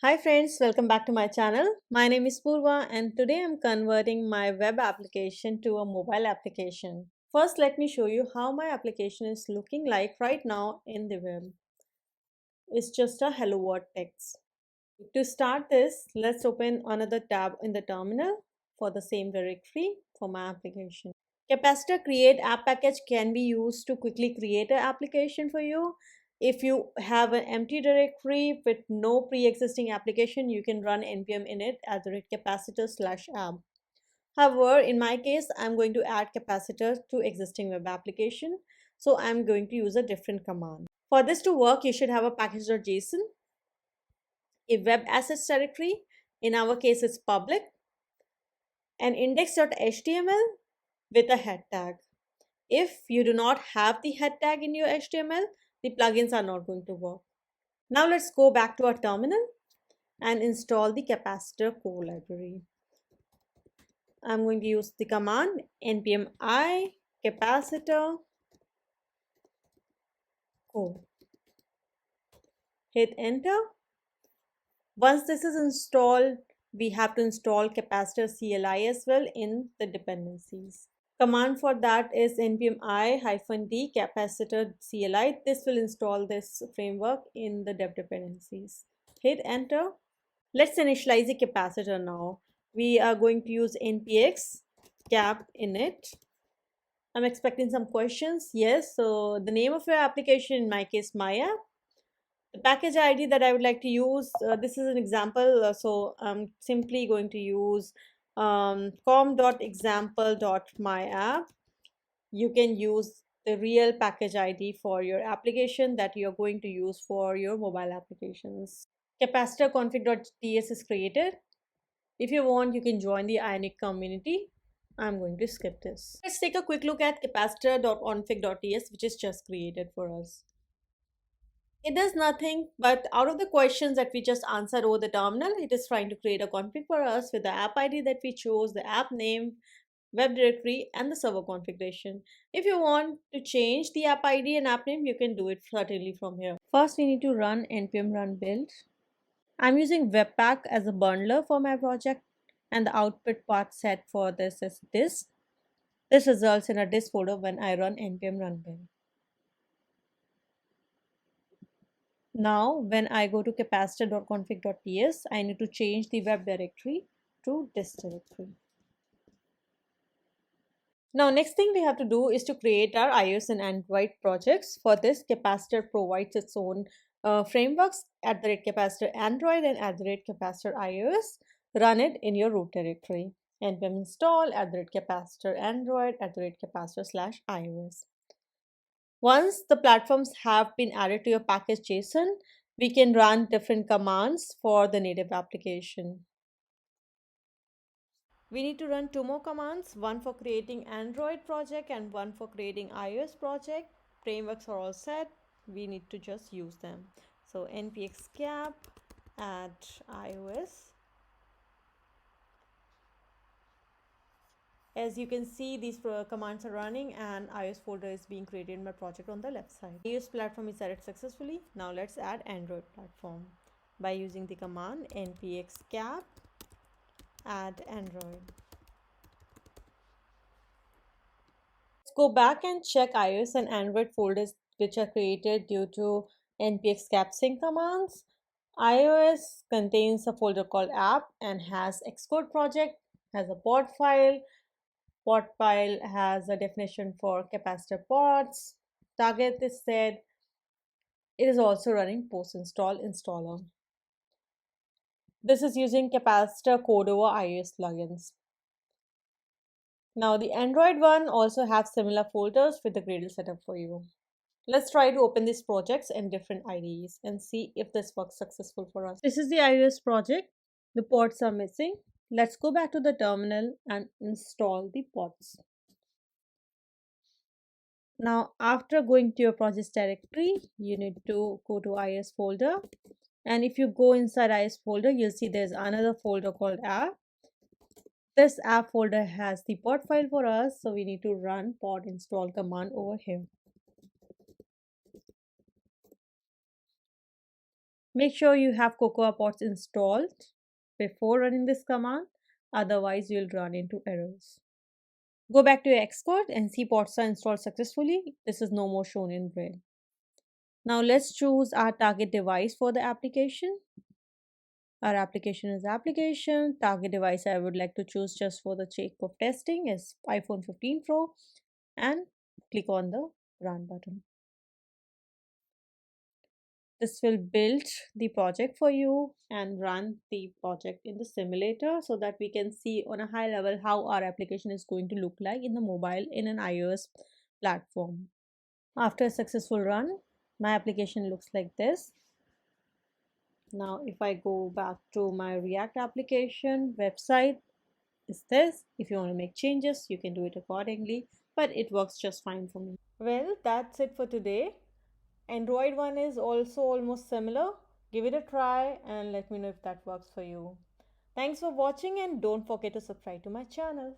Hi friends, welcome back to my channel. My name is Purva and today I'm converting my web application to a mobile application. First, let me show you how my application is looking like right now in the web. It's just a hello world text. To start this, let's open another tab in the terminal for the same directory for my application. Capacitor create app package can be used to quickly create an application for you. If you have an empty directory with no pre-existing application, you can run npm init at the rate capacitor slash app. However, in my case, I'm going to add capacitor to existing web application. So I'm going to use a different command. For this to work, you should have a package.json, a web assets directory. In our case, it's public, and index.html with a head tag. If you do not have the head tag in your HTML, the plugins are not going to work. Now let's go back to our terminal and install the capacitor core library. I'm going to use the command npm I capacitor core. Hit enter. Once this is installed, we have to install capacitor CLI as well in the dependencies. Command for that is npm I-d capacitor CLI. This will install this framework in the dev dependencies. Hit enter. Let's initialize the capacitor now. We are going to use npx cap init. I'm expecting some questions. Yes, so the name of your application, in my case, my app. The package ID that I would like to use, this is an example. So I'm simply going to use com.example.myapp. You can use the real package ID for your application that you're going to use for your mobile applications. Capacitor config.ts is created. If you want, you can join the ionic community. I'm going to skip this. Let's take a quick look at capacitor.config.ts, which is just created for us. It does nothing, but out of the questions that we just answered over the terminal, it is trying to create a config for us with the app ID that we chose, the app name, web directory, and the server configuration. If you want to change the app ID and app name, you can do it certainly from here. First, we need to run npm run build. I'm using Webpack as a bundler for my project, and the output path set for this is this. This results in a disk folder when I run npm run build. Now, when I go to capacitor.config.ts, I need to change the web directory to this directory. Now, next thing we have to do is to create our iOS and Android projects. For this, Capacitor provides its own frameworks at the rate capacitor Android and at the rate capacitor iOS. Run it in your root directory. npm install at the rate capacitor Android at the rate capacitor slash iOS. Once the platforms have been added to your package JSON, we can run different commands for the native application. We need to run two more commands, one for creating Android project and one for creating iOS project. Frameworks are all set. We need to just use them. So npx cap add iOS. As you can see, these commands are running and iOS folder is being created in my project on the left side. iOS platform is added successfully. Now let's add Android platform by using the command npx cap add Android. Let's go back and check iOS and Android folders which are created due to npx cap sync commands. iOS contains a folder called app and has Xcode project, has a pod file. Pod file has a definition for capacitor pods. Target is set. It is also running post install installer. This is using capacitor code over iOS plugins. Now the Android one also has similar folders with the Gradle setup for you. Let's try to open these projects in different IDEs and see if this works successful for us. This is the iOS project. The pods are missing. Let's go back to the terminal and install the pods. Now, after going to your project directory, you need to go to iOS folder. And if you go inside iOS folder, you'll see there's another folder called app. This app folder has the pod file for us, so we need to run pod install command over here. Make sure you have Cocoa Pods installed before running this command, otherwise you'll run into errors. Go back to your Xcode and see pods are installed successfully. This is no more shown in red. Now let's choose our target device for the application. Our application is application. Target device I would like to choose just for the sake of testing is iPhone 15 Pro and click on the run button. This will build the project for you and run the project in the simulator so that we can see on a high level how our application is going to look like in the mobile in an iOS platform. After a successful run, my application looks like this. Now, if I go back to my React application website, is this. If you want to make changes, you can do it accordingly, but it works just fine for me. Well, that's it for today. Android one is also almost similar. Give it a try and let me know if that works for you. Thanks for watching and don't forget to subscribe to my channel.